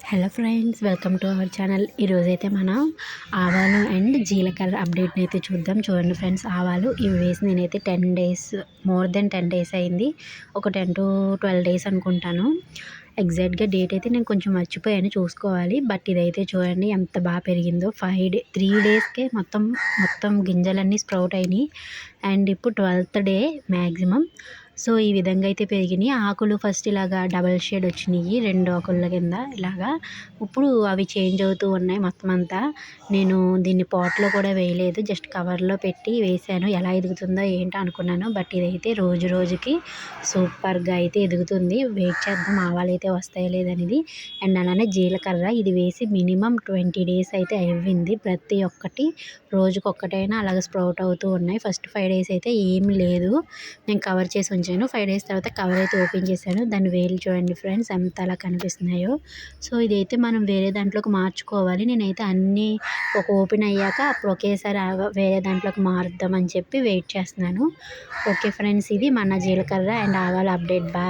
Hello friends, welcome to our channel. ఈరోజైతే మనం ఆవాలు అండ్ జీలకర్ర అప్డేట్ని అయితే చూద్దాం. చూడండి ఫ్రెండ్స్, ఆవాలు ఇవి వేసి నేనైతే 10 డేస్, మోర్ దెన్ 10 డేస్ అయింది. ఒక 10 to 12 డేస్ అనుకుంటాను. ఎగ్జాక్ట్గా డేట్ అయితే నేను కొంచెం మర్చిపోయాను, చూసుకోవాలి. బట్ ఇదైతే చూడండి ఎంత బాగా పెరిగిందో. 3 డేస్కే మొత్తం గింజలన్నీ స్ప్రౌట్ అయినాయి. అండ్ ఇప్పుడు 12th డే మ్యాక్సిమం. సో ఈ విధంగా అయితే పెరిగినాయి. ఆకులు ఫస్ట్ ఇలాగా డబల్ షేడ్ వచ్చినాయి, 2 ఆకుల కింద ఇలాగా. ఇప్పుడు అవి చేంజ్ అవుతూ ఉన్నాయి మొత్తం అంతా. నేను దీన్ని పాట్లో కూడా వేయలేదు, జస్ట్ కవర్లో పెట్టి వేసాను. ఎలా ఎదుగుతుందో ఏంటో అనుకున్నాను. బట్ ఇదైతే రోజు రోజుకి సూపర్గా అయితే ఎదుగుతుంది. వెయిట్ చేద్దాం ఆవాలు అయితే వస్తాయో లేదనేది. అండ్ అలానే జీలకర్ర ఇది వేసి మినిమం 20 డేస్ అయితే అయ్యింది. ప్రతి ఒక్కటి రోజుకొక్కటైనా అలాగ స్ప్రౌట్ అవుతూ ఉన్నాయి. ఫస్ట్ 5 డేస్ అయితే ఏమి లేదు, నేను కవర్ చేసి ఉంచాను. 5 డేస్ తర్వాత కవర్ అయితే ఓపెన్ చేశాను. దాని వేలు చూడండి ఫ్రెండ్స్ ఎంత అలా కనిపిస్తున్నాయో. సో ఇదైతే మనం వేరే దాంట్లోకి మార్చుకోవాలి. నేనైతే అన్నీ ఒక ఓపెన్ అయ్యాక అప్పుడు ఒకేసారి వేరే దాంట్లోకి మారుద్దామని చెప్పి వెయిట్ చేస్తున్నాను. ఓకే ఫ్రెండ్స్, ఇది మన జీలకర్ర అండ్ ఆవాల అప్డేట్. బాయ్.